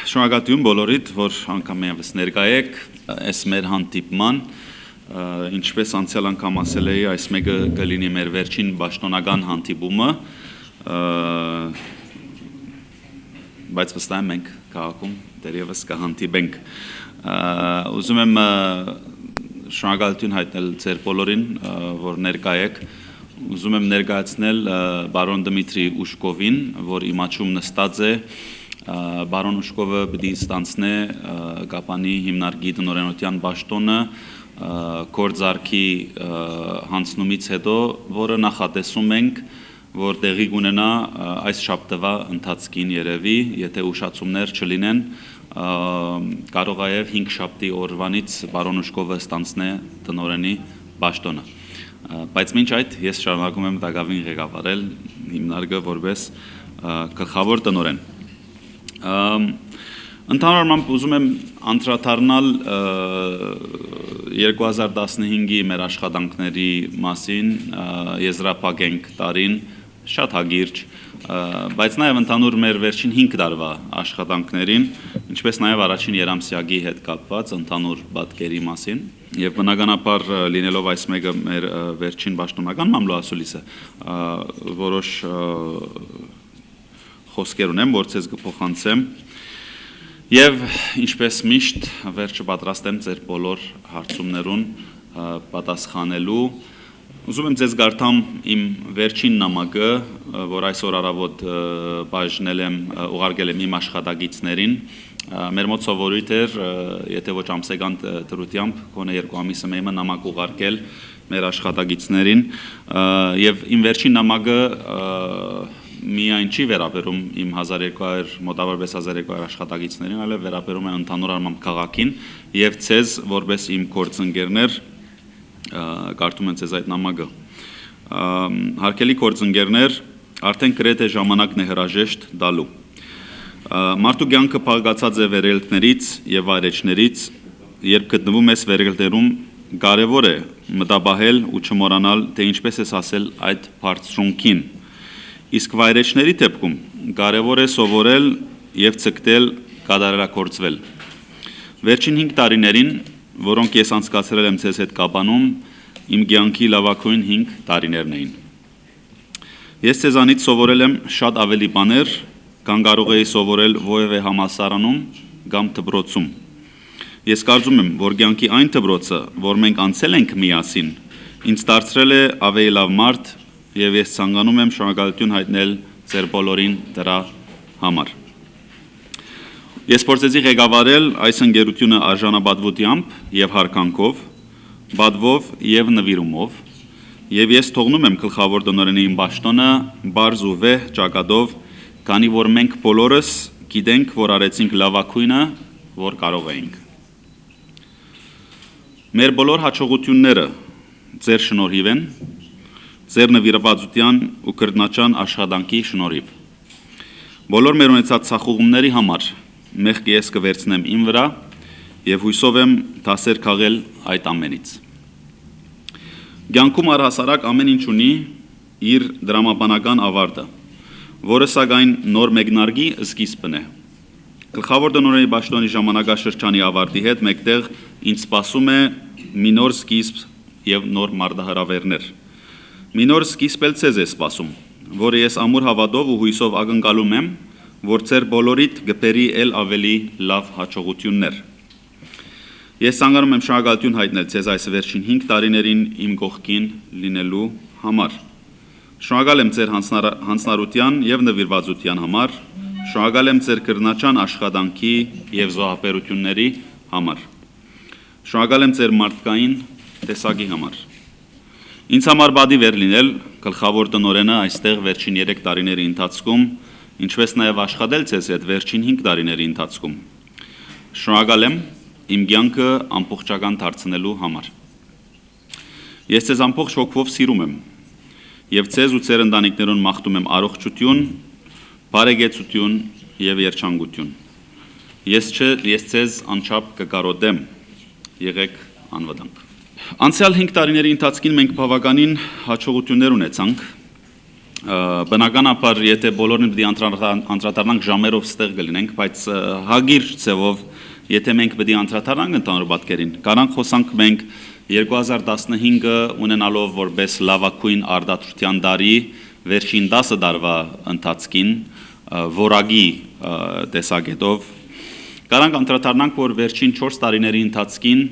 Շնորհակալություն բոլորիդ, որ անգամ եւս ներկա եք այս մեր հանդիպման, ինչպես անցյալ անգամ ասել էի, այս մեկը կլինի մեր վերջին պաշտոնական հանդիպումը, բայց վստահ եմ մենք քաղաքում դեռևս կհանդիպենք։ Ուզում եմ շնորհակալություն հայտնել ձեր բոլորին, որ ներկա եք։ Ուզում եմ ներկայացնել բարոն Դմիտրի Ուշկովին, որ իմ աչքում նստած է, Բարոն Ուշկովը պիտի ստանցնե Կապանի հիմնարկի տնօրենության պաշտոնը գործարքի հանձնումից հետո, որը նախատեսում ենք, որ տեղի կունենա այս շաբթվա ընթացքին երևի, եթե ուշացումներ չլինեն, կարող է 5 շաբթի օրվանից բարոն Ուշկովը ստանցնե տնօրենի պաշտոնը։ Բայց մինչ այդ ես շարունակում եմ դակավին ղեկավարել հիմնարկը որպես գլխավոր տնօրեն։ Ընդհանրապես ուզում եմ անդրադառնալ 2015-ի մեր աշխատանքների մասին, եզրափակենք տարին շատ հագիրճ, բայց նաև ընդհանուր մեր վերջին 5 տարվա աշխատանքներին, ինչպես նաև առաջին երամսյակի հետ կապված ընդհանուր պատկերի մասին, եւ բնականաբար լինելով այս մեկը մեր վերջին պաշտոնական մամլոասուլիսը, որոշ խոսքեր ունեմ, որ ցեզ կփոխանցեմ, եւ ինչպես միշտ վերջը պատրաստ եմ ձեր բոլոր հարցումներուն պատասխանելու։ Ուզում եմ ձեզ գարթամ իմ վերջին նամակը, որ այսօր առավոտ բաժնել եմ, ուղարկել եմ իմ աշխատակիցներին։ Մեր մոտ սովորույթ էր, եթե ոչ ամսական դրությամբ, գոնե 2 ամիսը մեմը նամակ ուղարկել մեր աշխատակիցներին, եւ իմ վերջին նամակը միայն չի վերաբերում իմ 1200 մոտավորապես 1200 աշխատակիցներին, այլև վերաբերում է ընդհանուր առմամբ քաղաքին եւ ցեզ որպես իմ գործընկերներ կարդում եմ ցեզ այդ նամակը։ Հարգելի գործընկերներ, արդեն գրեթե ժամանակն է հրաժեշտ տալու։ Մարդու կյանքը փաղկացած է վերելքներից եւ վայրեջներից, երբ գտնվում ես վերելքներում, կարեւոր է մտաբահել ու չմոռանալ, թե ինչպես ես ասել այդ բարձրունքին։ Իսկ վայրեջների դեպքում կարևոր է սովորել եւ ցկտել կատարելագործվել։ Վերջին 5 տարիներին, որոնք ես անցկացրել եմ ցեզ հետ Կապանում, իմ կյանքի լավագույն 5 տարիներն էին։ Ես ցեզանից սովորել եմ շատ ավելի բաներ, քան կարող էի սովորել որևէ համալսարանում կամ դպրոցում։ Ես կարծում եմ, որ կյանքի այն դպրոցը, որ մենք անցել ենք միասին, ինձ դարձրել է ավելի լավ մարդ եւ ես ցանկանում եմ շնորհակալություն հայտնել ձեր բոլորին դրա համար։ Ես փորձեցի ղեկավարել այս ընկերությունը արժանապատվությամբ եւ հարկանքով, բադվով եւ նվիրումով, եւ ես թողնում եմ գլխավոր տնօրենի իմ պաշտոնը բարձ ու վեհ ճակատով, քանի որ մենք բոլորս գիտենք, որ արեցինք լավագույնը, որ կարող էինք։ Մեր բոլոր հաջողությունները ձեր շնորհիվ են, ձեր նվիրվածության ու կրտնաճան աշխատանքի շնորհիվ։ Բոլոր մեր ունեցած ցախուղումների համար մեղքի ես կվերցնեմ իմ վրա եւ հույսով եմ դասեր քաղել այդ ամենից։ Կյանքում առհասարակ ամեն ինչ ունի իր դրամաբանական ավարտը, որը սակայն նոր մեկնարկի սկիզբն է։ Գլխավոր տնօրենի պաշտոնի ժամանակաշրջանի ավարտի հետ մեկտեղ ինձ սպասում է մի նոր սկիզբ եւ նոր մարտահրավերներ։ Մի նոր սկիզբ էլ ցեզ է սպասում, որը ես ամուր հավատով ու հույսով ակնկալում եմ, որ ձեր բոլորիդ կբերի էլ ավելի լավ հաջողություններ։ Ես ցանկանում եմ շնորհակալություն հայտնել ցեզ այս վերջին 5 տարիներին իմ կողքին լինելու համար։ Շնորհակալ եմ ձեր հանձնարարության եւ նվիրվածության համար, շնորհակալ եմ ձեր կրտնաճան աշխատանքի եւ զոհաբերությունների համար։ Շնորհակալ եմ ձեր մարդկային տեսակի համար։ Ինձ համար բադի վեր լինել գլխավոր տնօրենը այստեղ վերջին 3 տարիների ընթացքում, ինչպես նաև աշխատել ցեզ հետ վերջին 5 տարիների ընթացքում։ Շնորհակալ եմ իմ կյանքը ամբողջական դարձնելու համար։ Ես ցեզ ամբողջ հոգով սիրում եմ եւ ցեզ ու ձեր ընտանիքներուն մաղթում եմ առողջություն, բարեկեցություն եւ երջանկություն։ Ես ցեզ անչափ կկարոտեմ, եղեք անվտանգ։ Անցյալ 5 տարիների ընթացքին մենք բավականին հաջողություններ ունեցանք Բնականաբար, եթե բոլորին պետք է անդրադառնանք ժամերով ստեղ կլինենք, բայց հագիր ձևով, եթե մենք պետք է անդրադառնանք ընդհանուր պատկերին, կարանք խոսանք մենք 2015-ը ունենալով որպես լավագույն արդարության տարի վերջին 10 տարվա ընթացքին որակի տեսակետով կարանք անդրադառնանք, որ վերջին 4 տարիների ընթացքին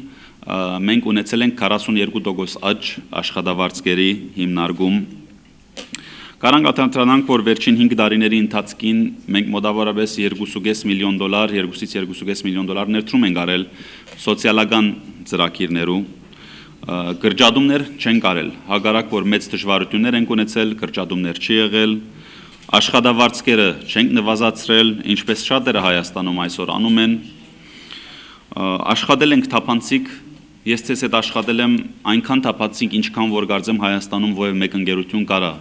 մենք ունեցել ենք 42% աճ աշխատավարձերի հիմնարկում Կարանք անդրադառնանք, որ վերջին 5 տարիների ընթացքին մենք մոտավորապես $2.5 միլիոն, $2-ից $2.5 միլիոն ներդրում ենք արել սոցիալական ծրագիրներու, կրճատումներ չենք արել, հակառակ որ մեծ դժվարություններ ենք ունեցել, կրճատումներ չի եղել, աշխատավարձերը չենք նվազացրել, ինչպես շատերը Հայաստանում այսօր անում են, աշխատել ենք թափանցիկ, ես ցես այդ աշխատել եմ այնքան թափանցիկ, ինչքան որ կարծեմ Հայաստանում ովև մեկ ընկերություն կարա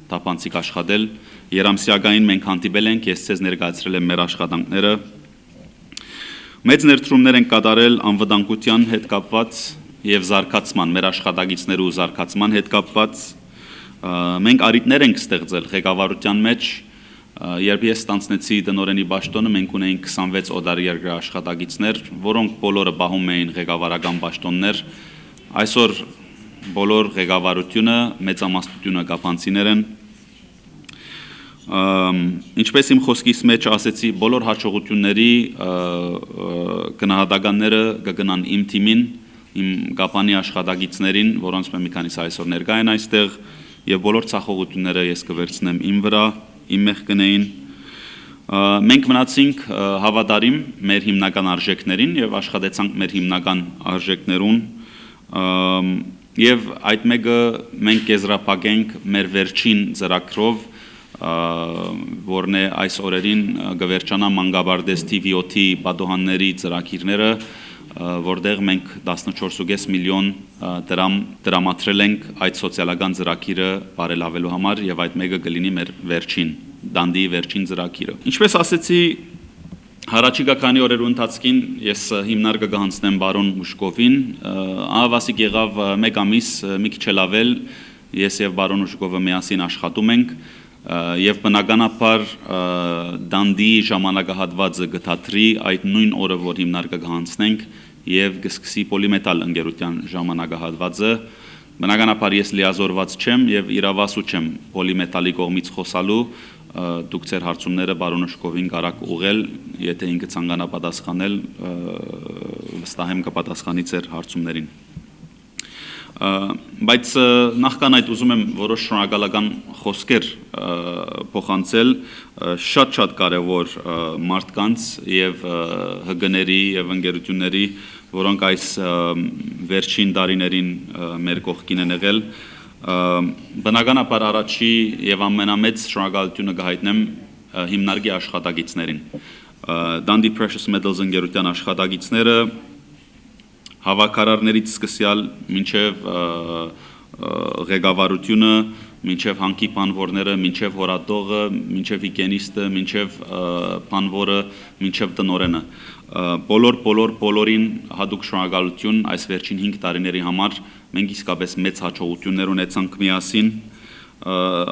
Թափանցիկ աշխատել, երամսյակային մենք հանդիպել ենք, ես ցեզ ներկայացրել եմ մեր աշխատանքները։ Մեծ ներդրումներ ենք կատարել անվտանգության հետ կապված եւ զարգացման, մեր աշխատակիցներու զարգացման հետ կապված։ Մենք արիտներ ենք ստեղծել ղեկավարության մեջ, երբ ես ստանցնեցի տնօրենի պաշտոնը, մենք ունեինք 26 օտարերկրյա աշխատակիցներ, որոնք բոլորը պահում էին ղեկավարական պաշտոններ։ Այսօր բոլոր ղեկավարությունը մեծամասնությունը կապանցիներ են ինչպես իմ խոսքիս մեջ ասեցի բոլոր հաջողությունների գնահատականները կգնան իմ թիմին իմ կապանի աշխատակիցներին որոնց մի քանիսը այսօր ներկա են այստեղ եւ բոլոր ցախողությունները ես կվերցնեմ իմ վրա իմ մեղքներին մենք մնացինք հավատարիմ մեր հիմնական արժեքներին եւ աշխատեցանք մեր հիմնական արժեքներուն Եվ այդ մեկը մենք եզրափակենք մեր վերջին ծրագրով, որն է այս օրերին գվերջանա մանկաբարձ TV-օթի պատոհանների ծրագիրները, որտեղ մենք 14.5 միլիոն դրամ դրամատրել ենք այդ սոցիալական ծրագիրը բարելավելու համար եւ այդ մեկը կլինի մեր վերջին դանդի վերջին ծրագիրը։ Ինչպես ասեցի Հարաճիգա քանի օրերու ընթացքին ես հիմնարկը կհանձնեմ բարոն Ուշկովին, ահավասիկ եղավ մեկ ամիս մի քիչ լավել, ես եւ բարոն Ուշկովը միասին աշխատում ենք եւ բնականաբար դանդի ժամանակահատվածը գտադրի այդ նույն օրը, որ հիմնարկը կհանձնենք եւ կսկսի պոլիմետալ ընկերության ժամանակահատվածը բնականաբար ես լիազորված չեմ եւ իրավասու չեմ պոլիմետալի կողմից խոսալու դուք ձեր հարցումները բարոն Ուշկովին կարաք ուղղել, եթե ինքը ցանկանա պատասխանել, վստահ եմ կպատասխանի ձեր հարցումներին։ Բայց նախքան այդ ուզում եմ որոշ շնորհակալական խոսքեր փոխանցել շատ կարևոր մարդկանց եւ ՀԳ-ների եւ ընկերությունների, որոնք այս վերջին տարիներին մեր կողքին են եղել Բնականաբար առաջի եւ ամենամեծ շնորհակալությունը կհայտնեմ հիմնարկի աշխատակիցներին։ Dundee Precious Metals ընկերության աշխատակիցները հավաքարարներից սկսյալ մինչև ղեկավարությունը, մինչև հանքի բանվորները, մինչև հորատողը, մինչև հիգիենիստը, մինչև բանվորը, մինչև տնօրենը։ Բոլորին հատուկ շնորհակալություն այս վերջին 5 տարիների համար մենք իսկապես մեծ հաջողություններ ունեցանք միասին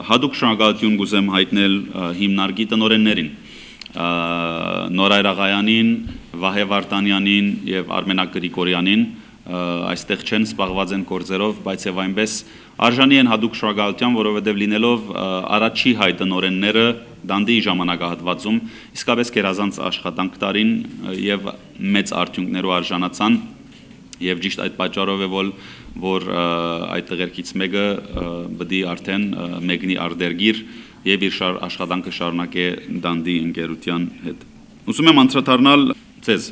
հատուկ շնորհակալություն կուզեմ հայտնել հիմնարկի տնօրեններին Նորայր Աղայանին, Վահե Վարդանյանին եւ Արմենակ Գրիգորյանին այստեղ չեն զբաղված են գործերով, բայց եւ այնպես արժանի են հատուկ շնորհակալության, որովհետեւ լինելով առաջի հայ տնօրենները Դանդիի ժամանակահատվածում իսկապես գերազանց աշխատանք տարին եւ մեծ արդյունքներով արժանացան եւ ճիշտ այդ պատճառով է որ այդ տղերքից մեկը բդի արդեն մեկնի արդերգիր եւ իր աշխատանքը շարունակե Դանդի ընկերության հետ Ուզում եմ անդրադառնալ ցեզ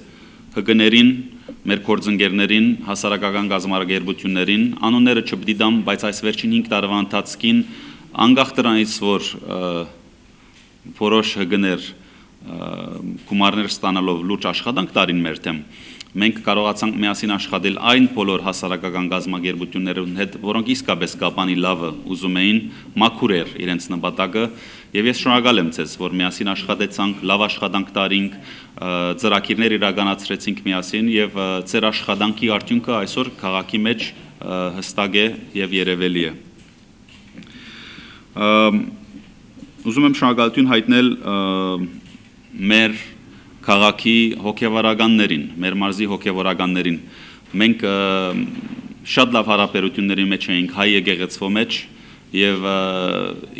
ՀԳ-ներին, մեր գործընկերներին, հասարակական գազམ་արգելություններին, անունները չպետք դամ, բայց այս վերջին 5 տարվա ընթացքին անկախ դրանից, որ որոշ ՀԳ-ներ գումարներ ստանալով լուրջ աշխատանք տարին մեր դեմ, մենք կարողացանք միասին աշխատել այն բոլոր հասարակական գազམ་արգելությունների հետ, որոնք իսկապես կապանի լավը ուզում էին, մաքուր էր իրենց նպատակը, եւ ես շնորհակալ եմ ցեզ, որ միասին աշխատեցանք, լավ աշխատանք տարինք, ծրագիրներ իրականացրեցինք միասին եւ ձեր աշխատանքի արդյունքը այսօր քաղաքի մեջ հստակ է եւ երևելի է։ Ուզում եմ շնորհակալություն հայտնել մեր քաղաքի հոգևորականներին, մեր մարզի հոգևորականներին։ Մենք շատ լավ հարաբերությունների մեջ էինք հայ եկեղեցվո մեջ եւ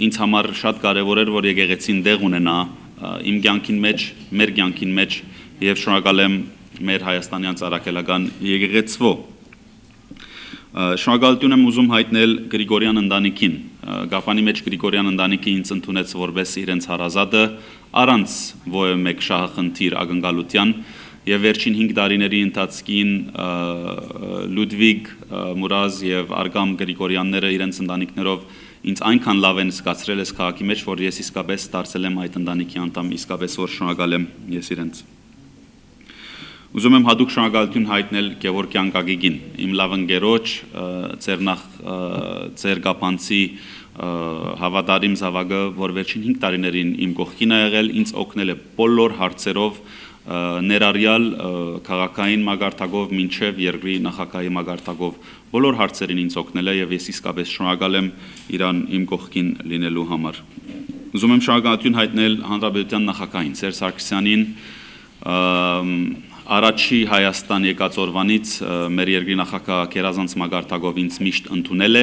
ինձ համար շատ կարեւոր էր, որ եկեղեցին դեղ ունենա իմ կյանքին մեջ, մեր կյանքին մեջ եւ շնորհակալ եմ մեր հայաստանյան ծառայական եկեղեցվո։ Շնորհակալություն եմ ուզում հայտնել Գրիգորյան ընտանիքին։ Գապանի մեջ Գրիգորյան ընտանիքը ինձ ընդունեց որպես իրենց հարազատը առանց ովևէ մեկ շահախնդիր ակնկալության եւ վերջին 5 տարիների ընթացքին Լուդվիգ, Մուրազ եւ Արգամ Գրիգորյանները իրենց ընտանիքներով ինձ այնքան լավ են զգացրել այս քաղաքի մեջ, որ ես իսկապես դարձել եմ այդ ընտանիքի անդամ, իսկապես որ շնորհակալ եմ ես իրենց։ Ուզում եմ հատուկ շնորհակալություն հայտնել Գևորգյան Գագիկին, իմ լավ ընկերոջ, ձեր գապանցի հավատարիմ զավակը, որ վերջին 5 տարիներին իմ կողքին է եղել, ինձ օգնել է բոլոր հարցերով, ներառյալ քաղաքային մագարտակով մինչև երկրի նախագահի մագարտակով, բոլոր հարցերին ինձ օգնել է եւ ես իսկապես շնորհակալ եմ իրան իմ կողքին լինելու համար։ Ուզում եմ շնորհակալություն հայտնել Հանրապետության նախագահին Սերժ Սարգսյանին, Առաջի Հայաստան եկած օրվանից մեր երկրի նախագահ Գերազանց մագարտակով ինձ միշտ ընդունել է,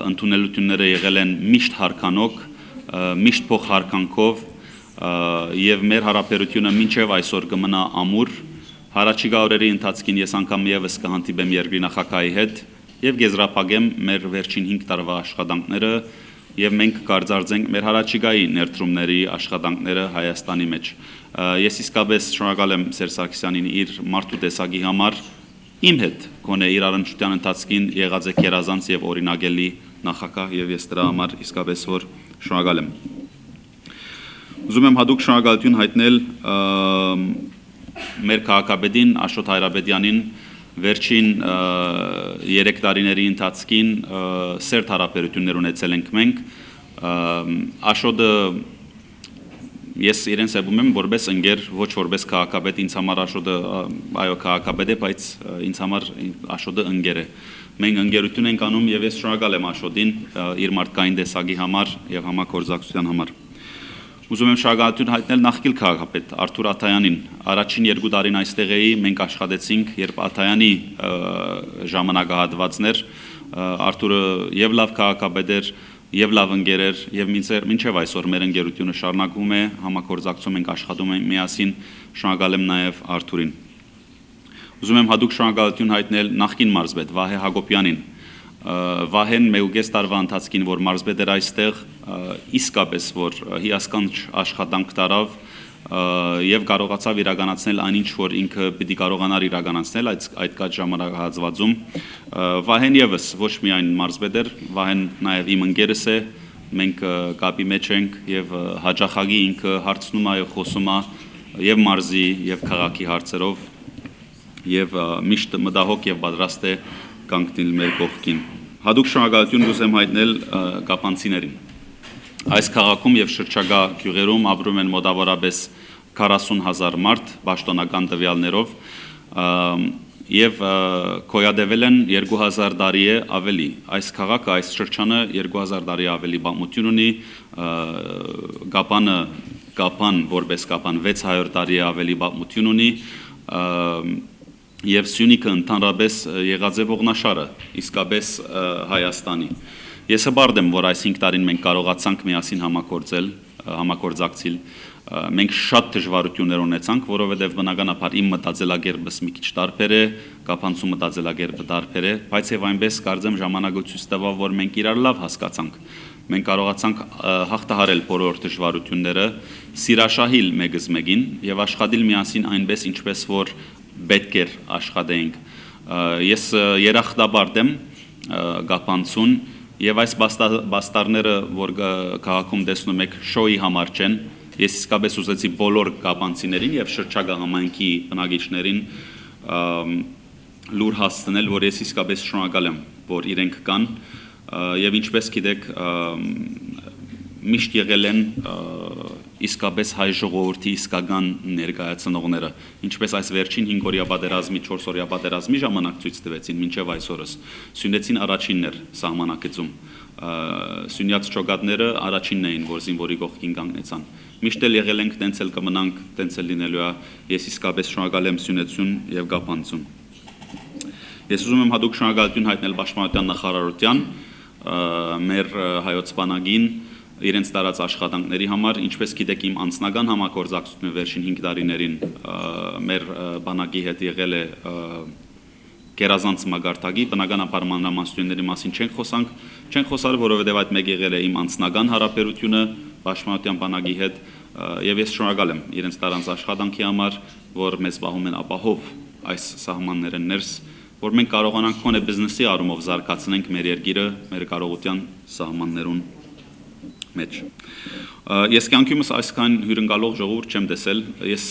ընդունելությունները եղել են միշտ հարկանոք, միշտ փոխհարկանքով եւ մեր հարաբերությունը մինչեւ այսօր կմնա ամուր։ Հարաճիգա օրերի ընթացքին ես անգամ եւս կհանդիպեմ երկրի նախագահի հետ եւ կեզրափակեմ մեր վերջին 5 տարվա աշխատանքները եւ մենք կարձարծենք մեր հարաճիգայի ներդրումների աշխատանքները Հայաստանի մեջ։ Ես իսկապես շնորհակալ եմ Սերժ Սարգսյանին իր մարդու տեսակի համար, իմ հետ գոնե իր առընչության ընթացքին եղած է գերազանց եւ օրինակելի նախագահ եւ ես դրա համար իսկապես որ շնորհակալ եմ։ Ուզում եմ հատուկ շնորհակալություն հայտնել մեր քաղաքապետին Աշոտ Հայրապետյանին վերջին 3 տարիների ընթացքին սերտ հարաբերություններ ունեցել ենք մենք Աշոտը ես իրեն սեփում եմ որպես ընկեր ոչ որպես քաղաքապետ ինձ համար Աշոտը այո քաղաքապետ է բայց ինձ համար Աշոտը ընկեր է մենք ընկերություն ենք անում եւ ես շնորհակալ եմ Աշոտին իր մարդկային տեսակի համար եւ համագործակցության համար Ուզում եմ շնորհակալություն հայտնել նախկին քաղաքապետ Արթուր Աթայանին առաջին 2 տարին այստեղ էի մենք աշխատեցինք երբ Աթայանի ժամանակահատվածներ Արթուրը եւ լավ քաղաքապետ էր եւ լավ ընկեր էր եւ մինչեւ այսօր մեր ընկերությունը շարունակվում է համագործակցում ենք աշխատում ենք միասին շնորհակալ եմ նաեւ Արթուրին Ուզում եմ հատուկ շնորհակալություն հայտնել նախկին մարզպետ Վահե Հակոբյանին Վահեն մեուգես տարվա ընթացքին որ մարզպետ էր այստեղ իսկապես որ հիասքանչ աշխատանք տարավ եւ կարողացավ իրականացնել այնինչ որ ինքը պիտի կարողանար իրականացնել այդ կած ժամանակահատվածում Վահեն եւս ոչ միայն մարզպետ էր Վահեն նաեւ իմ ընկերս է մենք կապի մեջ ենք եւ հաջախագի ինքը հարցնում է եւ խոսում է եւ մարզի եւ քաղաքի հարցերով եւ միշտ մտահոգ եւ պատրաստ է կանգնել մեր կողքին Հատուկ շնորհակալություն ուզում հայտնել կապանցիներին Այս քաղաքում եւ շրջակա գյուղերում ապրում են մոտավորապես 40,000 մարդ պաշտոնական տվյալներով եւ կոյադեվել են 2000 տարի է ավելի այս քաղաքը այս շրջանը 2000 տարի ավելի պատմություն ունի Կապան որպես Կապան 600 տարի ավելի պատմություն ունի Եվ Սյունիքը ընդհանրապես եղած է ողնաշարը, իսկապես Հայաստանի։ Ես հպարտ եմ, որ այս 5 տարին մենք կարողացանք միասին համագործակցել։ Մենք շատ դժվարություններ ունեցանք, որովհետև բնականաբար իմ մտածելակերպս մի քիչ տարբեր է, Կապանցու մտածելակերպը տարբեր է, բայց եւ այնպես կարծեմ ժամանակը ցույց տվավ, որ մենք իրար լավ հասկացանք։ Մենք կարողացանք հաղթահարել բոլոր դժվարությունները, սիրաշահել մեկս մեկին եւ աշխատել միասին այնպես, ինչպես որ պետք էր աշխատենք ես երախտաբարդ եմ Կապանցուն եւ այս բաստարները որ քաղաքում տեսնում եք շոուի համար չեն ես իսկապես ուզեցի բոլոր կապանցիներին եւ շրջակա համայնքի բնակիչներին լուր հասցնել որ ես իսկապես շնորհակալ եմ որ իրենք կան եւ ինչպես գիտեք միշտ եղել են իսկապես հայ ժողովրդի իսկական ներկայացնողները, ինչպես այս վերջին 5-օրյա պատերազմի, 4-օրյա պատերազմի ժամանակ ցույց տվեցին մինչև այսօրս, սյունեցին առաջիններ սահմանակիցում, սյունյաց ճոգատները առաջինն էին, որ զինվորի կողքին կանգնեցան, միշտ էլ եղել ենք, տենց էլ կմնանք, տենց էլ լինելու է, ես իսկապես շնորհակալ եմ սյունեցուն և գապանցուն։ Ես ուզում եմ հատուկ շնորհակալություն հայտնել Պաշտպանության նախարարության, մեր հայոց բանակին, իրենց տարած աշխատանքների համար, ինչպես գիտեք իմ անձնական համագործակցությունը վերջին 5 տարիներին մեր բանակի հետ եղել է գերազանց մագարտակի, բնականաբար մանրամասնությունների մասին չենք խոսալ, որովհետև այդ մեկ եղել է իմ անձնական հարաբերությունը Պաշտպանության բանակի հետ եւ ես շնորհակալ եմ իրենց տարած աշխատանքի համար, որ մեզ պահում են ապահով այս սահմանները ներս, որ մենք կարողանանք քոնե բիզնեսի առումով զարգացնենք մեր երկիրը, մեր կարողության սահմաններուն մեջ։ Ես կյանքումս այսքան հյուրընկալող ժողովուրդ չեմ տեսել, ես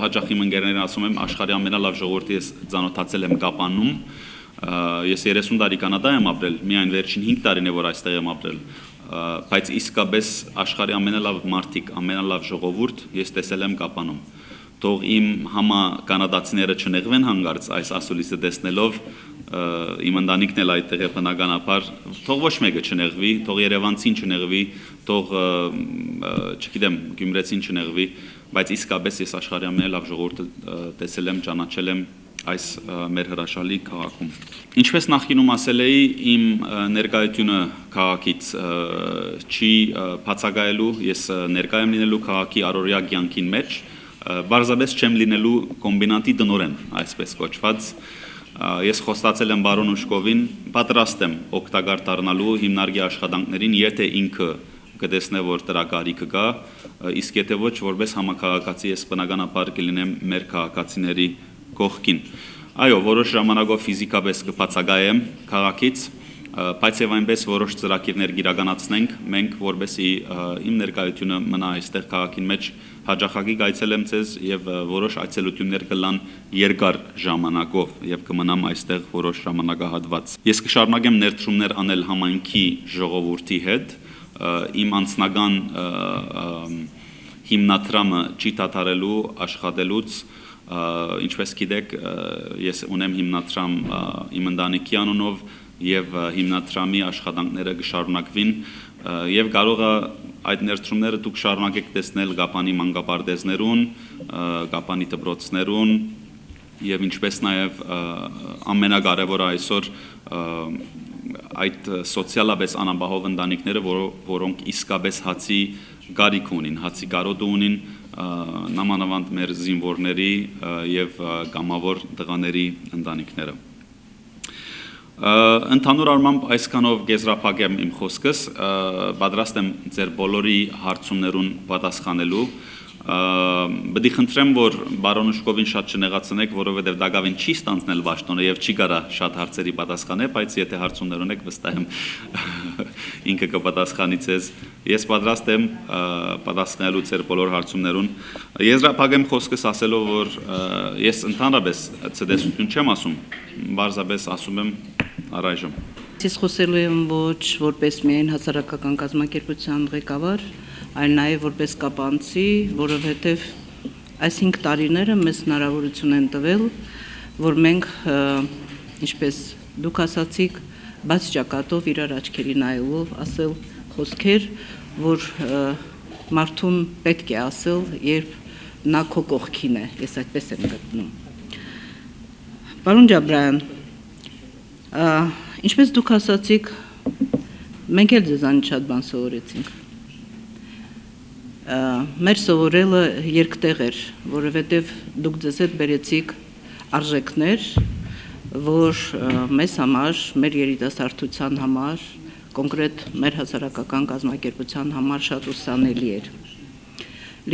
հաճախ իմ ընկերներին ասում եմ, աշխարհի ամենալավ ժողովուրդը ես ծանոթացել եմ Գապանում, ես 30 տարի Կանադա եմ ապրել, միայն վերջին 5 տարին է, որ այստեղ եմ ապրել, բայց իսկապես աշխարհի ամենալավ մարդիկ, ամենալավ ժողովուրդ ես տեսել եմ Գապանում։ Թող իմ համականադացիները չնեղվեն հանգարց այս ասուլիսը տեսնելով, իմ ընտանիքն էլ այդտեղ է բնականաբար, թող ոչ մեկը չնեղվի, թող երևանցին չնեղվի, թող չգիտեմ, գյումրեցին չնեղվի, բայց իսկապես ես աշխարհի ամենալավ ժողովուրդը տեսել եմ, ճանաչել եմ այս մեր հրաշալի քաղաքում։ Ինչպես նախկինում ասել էի, իմ ներկայությունը քաղաքից չի բացակայելու, ես ներկայ եմ լինելու քաղաքի առօրյա կյանքին մեջ, բարձրապես չեմ լինելու կոմբինատի տնօրեն, այսպես կոչված, ես խոստացել եմ բարոն Ուշկովին, պատրաստ եմ օգտակար դառնալու հիմնարկի աշխատանքներին, եթե ինքը կտեսնե, որ դրա կարիքը կա, իսկ եթե ոչ, որպես համաքաղաքացի ես բնականաբար կլինեմ մեր քաղաքացիների կողքին։ Այո, որոշ ժամանակով ֆիզիկապես կբացակայեմ քաղաքից, բայց եւ այնպես որոշ ծրագիրներ իրականացնենք, մենք որպեսզի իմ ներկայությունը մնա այստեղ քաղաքին մեջ հաջողակի գայցելեմ ցեզ եւ որոշ այցելություններ կլան երկար ժամանակով եւ կմնամ այստեղ որոշ ժամանակահատված։ Ես կշարունակեմ ներդրումներ անել համայնքի ժողովրդի հետ, իմ անձնական հիմնադրամը չի դադարելու աշխատելուց, ինչպես գիտեք, ես ունեմ հիմնադրամ իմ ընտանիքի անունով եւ հիմնադրամի աշխատանքները կշարունակվին եւ կարող է այդ ներդրումները դուք շարունակեք տեսնել Գապանի մանկապարտեզներուն, Գապանի դպրոցներուն եւ ինչպես նաեւ ամենակարևորը այսօր այդ սոցիալապես անապահով ընտանիքները, որոնք իսկապես հացի գարիք ունին, հացի կարոտ ունին, նամանավանդ մեր զինվորների եւ կամավոր տղաների ընտանիքները։ Ընդհանուր առմամբ այսքանով գեզրափակեմ իմ խոսքս, պատրաստ եմ ձեր բոլորի հարցումներուն պատասխանելու, Պետք է խնդրեմ, որ բարոն Ուշկովին շատ չնեղացնեք, որովհետև դակավին չի ստանձնել պաշտոնը եւ չի կարա շատ հարցերի պատասխանել, բայց եթե հարցումներ ունեք, վստահ եմ ինքը կպատասխանի ձեզ։ Ես պատրաստ եմ պատասխանելու ձեր բոլոր հարցումներուն։ Եզրափակեմ խոսքս ասելով, որ ես ընդհանրապես ցտեսություն չեմ ասում, բարձրապես ասում եմ առայժմ։ Ես խոսելու եմ ոչ որպես միայն հասարակական կազմակերպության ղեկավար, այլ նաև որպես կապանցի, որովհետև այս 5 տարիները մեզ հնարավորություն են տվել, որ մենք, ինչպես դուք ասացիք, բաց ճակատով իրար աչքերի նայելով ասել խոսքեր, որ մարդուն պետք է ասել, երբ նա քո կողքին է, ես այդպես եմ գտնում։ Պարոն Ջաբրայան, ինչպես դուք ասացիք, մենք էլ ձեզանից շատ բան սովորեցինք։ Մեր սովորելը երկտեղ էր, որովհետև դուք ձեզ հետ բերեցիք արժեքներ, որ մեզ համար, մեր երիտասարդության համար, կոնկրետ մեր հասարակական կազմակերպության համար շատ ուսանելի էր։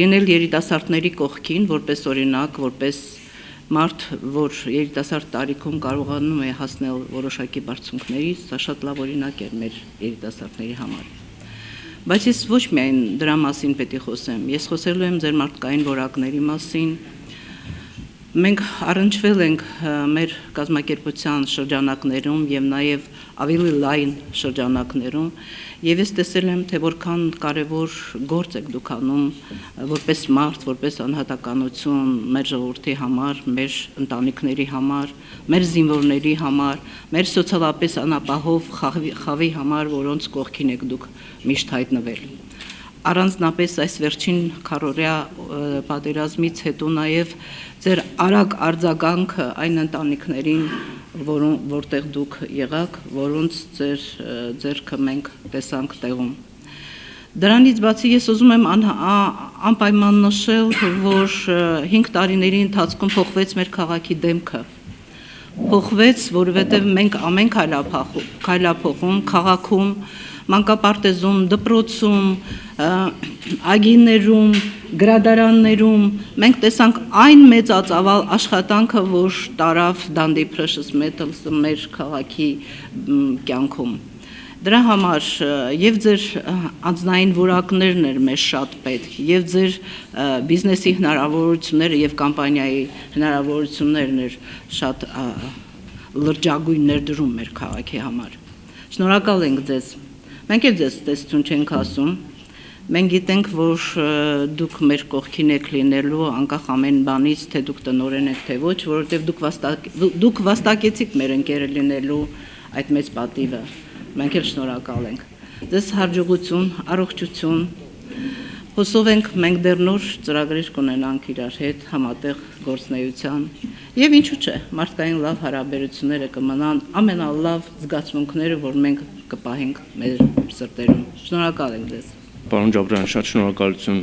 Լինել երիտասարդների կողքին, որպես օրինակ, որպես մարդ, որ երիտասարդ տարիքում կարողանում է հասնել որոշակի բարձունքների, սա շատ լավ օրինակ էր մեր երիտասարդների համար։ Բայց ես ոչ միայն դրա մասին պետք է խոսեմ, ես խոսելու եմ ձեր մարդկային որակների մասին։ Մենք առնչվել ենք մեր կազմակերպության շրջանակներում եւ նաեւ ավելի լայն շրջանակներում Եվ ես տեսել եմ, թե որքան կարևոր գործ եք դուք անում որպես մարդ, որպես անհատականություն մեր ժողովրդի համար, մեր ընտանիքների համար, մեր զինվորների համար, մեր սոցիալապես անապահով խավի համար, որոնց կողքին եք դուք միշտ հայտնվել։ Առանձնապես այս վերջին քառօրյա պատերազմից հետո նաև ձեր արագ արձագանքը այն ընտանիքներին, որտեղ դուք եղաք, որոնց ձեռքը մենք տեսանք տեղում։ Դրանից բացի ես ուզում եմ անպայման նշել, որ 5 տարիների ընթացքում փոխվեց մեր քաղաքի դեմքը։ Փոխվեց, որովհետև մենք ամեն քայլափոխում, քաղաքում, մանկապարտեզում, դպրոցում, ագիներում, գրադարաններում մենք տեսանք այն մեծածավալ աշխատանքը, որ տարավ Դանդի Precious Metals-ը մեր քաղաքի կյանքում։ Դրա համար եւ ձեր անձնային որակներն էր մեզ շատ պետք, եւ ձեր բիզնեսի հնարավորությունները եւ կամպանիայի հնարավորություններն էր շատ լրջագույն ներդրում մեր քաղաքի համար։ Շնորհակալ ենք ձեզ։ Մենք էլ ձեզ տեսություն չենք ասում։ Մենք գիտենք, որ դուք մեր կողքին եք լինելու անկախ ամեն բանից, թե դուք տնօրեն եք, թե ոչ, որովհետև դուք վաստակեցիք մեր ընկերը լինելու այդ մեծ պատիվը։ Մենք էլ շնորհակալ ենք։ Ձեզ հաջողություն, առողջություն։ Հուսով ենք մենք դեռ նոր ծրագրեր կունենանք իրար հետ համատեղ գործունեության։ Եվ ինչու՞ չէ, մարդկային լավ հարաբերությունները կմնան ամենալավ զգացմունքները, որ մենք կպահենք մեր սրտերում։ Շնորհակալ ենք ձեզ։ Պարոն Ջաբրյան, շատ շնորհակալություն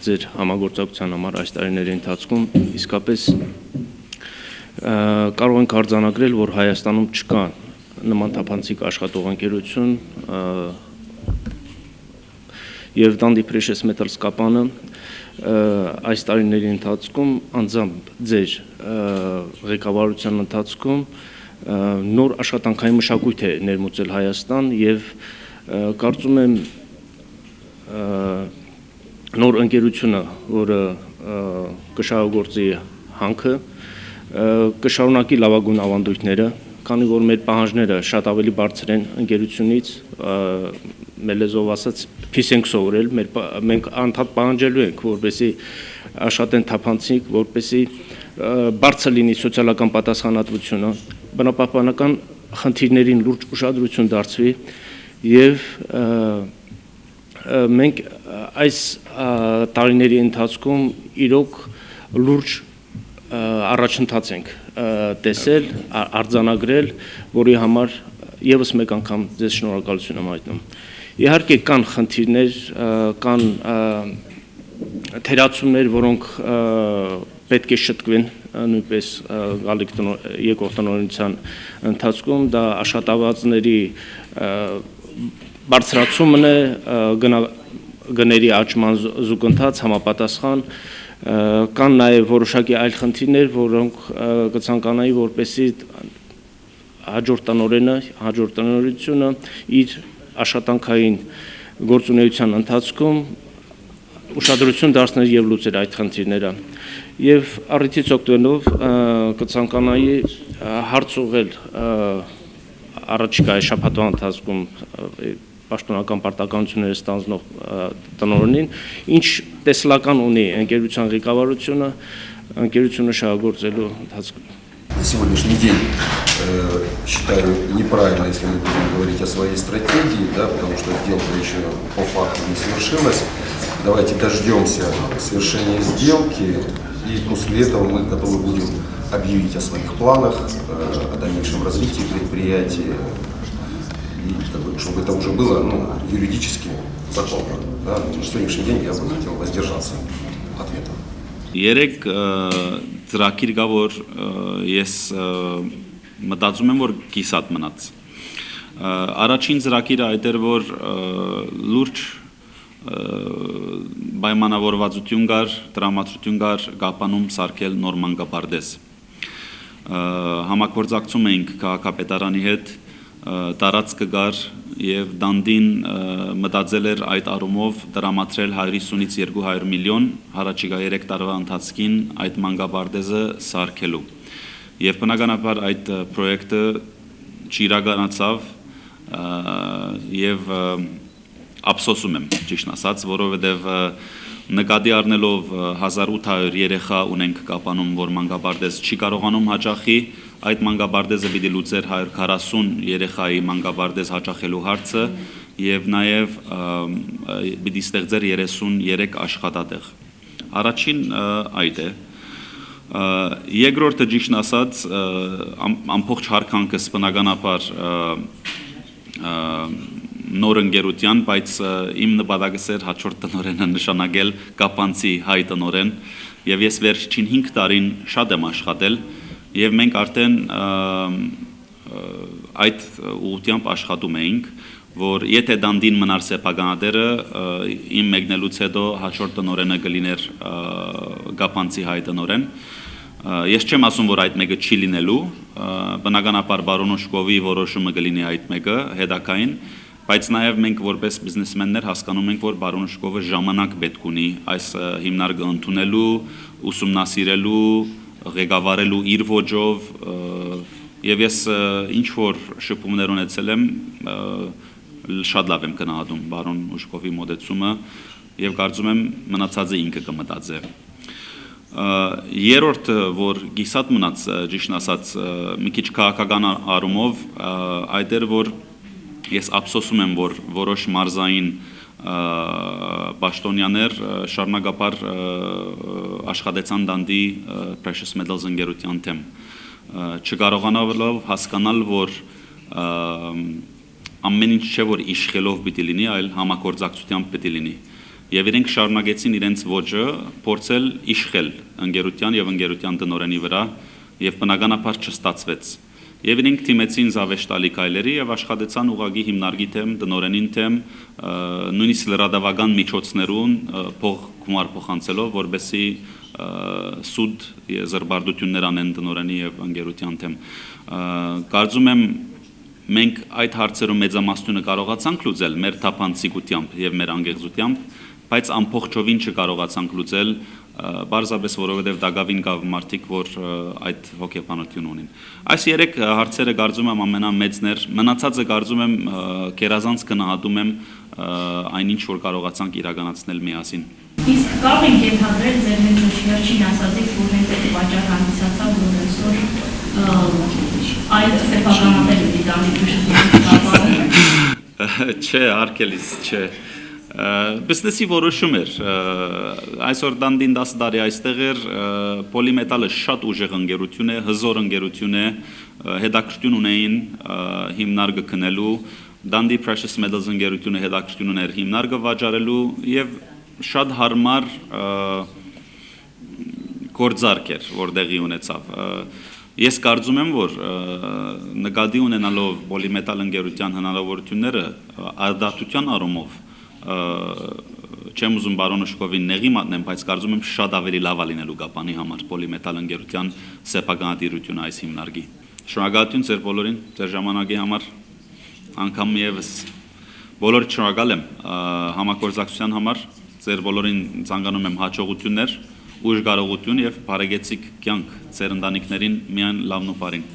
ձեր համագործակցության համար այս տարիների ընթացքում։ Իսկապես կարող ենք արձանագրել, որ Հայաստանում չկա նման թափանցիկ աշխատող-ընկերություն եւ Dundee Precious Metals կապանը այս տարիների ընթացքում անձամբ ձեր ղեկավարության ընթացքում նոր աշխատանքային մշակույթ է ներմուծել Հայաստան եւ կարծում եմ նոր ընկերությունը, որը կշահագործի հանքը, կշարունակի լավագույն ավանդույթները, քանի որ մեր պահանջները շատ ավելի բարձր են ընկերությունից, մեր լեզվով ասած փիս ենք սովորել, մենք անդադ պահանջելու ենք, որպեսզի աշխատեն թափանցիկ, որպեսզի բարձր լինի սոցիալական պատասխանատվությունը, բնապահպանական խնդիրներին լուրջ ուշադրություն դարձվի եւ մենք այս տարիների ընթացքում իրոք լուրջ առաջընթաց ենք տեսել, արձանագրել, որի համար եւս մեկ անգամ ձեզ շնորհակալություն եմ հայտնում։ Իհարկե կան խնդիրներ, կան թերացումներ, որոնք պետք է շտկվեն նույնպես գալիք եկող տնօրինության ընթացքում, դա աշխատավարձների բարձրացումն է, գների աճման զուգընթաց, համապատասխան, կան նաև որոշակի այլ խնդիրներ, որոնք կցանկանայի, որպեսզի հաջորդ տնօրենը, հաջորդ տնօրինությունը իր աշխատանքային գործունեության ընթացքում ուշադրություն դարձնել եւ լուծել այդ խնդիրները։ Եվ առիթից օգտվելով կցանկանայի հարց ուղղել առաջիկա շաբաթվա ընթացքում պաշտոնական պարտականությունները ստանձնող տնօրենին, ինչ տեսլական ունի ընկերության ղեկավարությունը ընկերությունը շահագործելու ընթացքում։ На сегодняшний день считаю неправильно, если мы будем говорить о своей стратегии, да, потому что сделка еще по факту не свершилась. Давайте дождемся свершения сделки, и после этого мы готовы будем объявить о своих планах, о дальнейшем развитии предприятия, и чтобы это уже было юридически законно. Да. На сегодняшний день я бы хотел воздержаться от ответа. Երեք ծրագիր կա, որ ես մտածում եմ, որ կիսատ մնաց։ Առաջին ծրագիրը այդ էր, որ լուրջ պայմանավորվածություն կար, տրամադրություն կար Գապանում սարքել նոր մանկապարտեզ։ Համագործակցում էինք քաղաքապետարանի հետ, տարածքը կար եւ Դանդին մտածել էր այդ առումով դրամատրել 150-ից 200 միլիոն առաջիկա 3 տարվա ընթացքին այդ մանկապարտեզը սարքելու։ Եվ բնականաբար այդ պրոյեկտը չիրականացավ, եւ ափսոսում եմ ճիշտ ասած, որովհետեւ նկատի առնելով 1800 երեխա ունենք կապանում, որ մանկաբարձ չի կարողանում հաճախի, այդ մանկաբարձը պիտի լուծեր 140 երեխայի մանկաբարձ հաճախելու հարցը եւ նաեւ պիտի ստեղծեր 33 աշխատատեղ։ Առաջին այդ է։ Երկրորդը ճիշտ ասած ամբողջ հարկանքս բնականաբար նոր ընկերության, բայց իմ նպատակը էր հաջորդ տնօրենը նշանակել կապանցի հայ տնօրեն եւ ես վերջին 5 տարին շատ եմ աշխատել եւ մենք արդեն այդ ուղղությամբ աշխատում էինք, որ եթե դանդին մնար սեփականատերը իմ մեկնելուց հետո հաջորդ տնօրենը կլիներ կապանցի հայ տնօրեն։ Ես չեմ ասում, որ այդ մեկը չի լինելու, բնականաբար Բարոնոշկովի որոշումը կլինի այդ մեկը հետակային, բայց նաև մենք որպես բիզնեսմեններ հասկանում ենք, որ Բարոնոշկովը ժամանակ պետք ունի այս հիմնարկը ընդունելու, ուսումնասիրելու, ղեկավարելու իր ոճով, եւ ես ինչ որ շփումներ ունեցել եմ, շատ լավ եմ գնահատում Բարոն Ուշկովի մոդեցումը եւ կարծում եմ մնացածը ինքը կմտածե։ Երրորդը, որ գիսատ մնաց ճիշտ ասած մի քիչ քաղաքական առումով, այդ էր, որ ես ափսոսում եմ, որ որոշ մարզային պաշտոնյաներ շարունակապար աշխատեցան դանդի Precious Metals ընկերության թեմ, չկարողանալով հասկանալ, որ ամեն ինչ չէ, որ իշխելով պիտի լինի, այլ համագործակցությամբ պիտի լինի։ Եվ իրենք շարունակեցին իրենց ոճը փորձել իշխել ընկերության եւ ընկերության տնօրենի վրա եւ բնականաբար չստացվեց։ Եվ իրենք թիմեցին զավեշտալի քայլերի եւ աշխատեցան ուղագի հիմնարկի թեմ, տնօրենին թեմ, նույնիսկ լրատվական միջոցներուն փող գումար փոխանցելով, որբեսի սուդ զրբարդություններ անեն տնօրենի եւ ընկերության թեմ։ Կարծում եմ մենք այդ հարցերում մեծամասնությունը կարողացանք լուծել մեր թափանցիկությամբ եւ մեր անգեղծությամբ, բայց ամբողջովին չկարողացանք լուծել, բարձրապես որովհետեւ դակավին կավ մարդիկ, որ այդ հոգեբանություն ունին։ Այս երեք հարցերը կարծում եմ ամենամեծն էր, մնացածը կարծում եմ կերազանց գնահատում եմ այնինչ որ կարողացանք իրականացնել միասին։ Իսկ կարող ենք ենթադրել ձեր հենց վերջին ասածից, որ հենց այդ պատճառ հանդիսացավ, որ այսօր այլ սեփականատեր ունի դանդի Չէ, արկելիս, չէ։ Բիզնեսի որոշում էր, այսօր դանդին 10 տարի այստեղ էր, պոլիմետալը շատ ուժեղ ընկերություն է, հզոր ընկերություն է, հետաքրքրություն ունեին հիմնարկը քնելու, դանդի Precious Metals ընկերությունը հետաքրքրություն ուներ հիմնարկը վաճառելու եւ շատ հարմար գործարք էր, որ տեղի ունեցավ։ Ես կարծում եմ, որ նկատի ունենալով պոլիմետալ ընկերության հնարավորությունները արդարության առումով չեմ ուզում Բարոնոշկովին նեղի մատնեմ, բայց կարծում եմ շատ ավելի լավ է լինելու Կապանի համար պոլիմետալ ընկերության սեփականատիրությունը այս հիմնարկի։ Շնորհակալություն ձեր բոլորին, ձեր ժամանակի համար, անգամ եւս բոլորիդ շնորհակալ եմ համագործակցության համար, ձեր բոլորին ցանկանում եմ հաջողություններ, ուժ կարողություն եւ բարեկեցիկ կյանք ձեր ընտանիքներին միայն լավն ու բարին։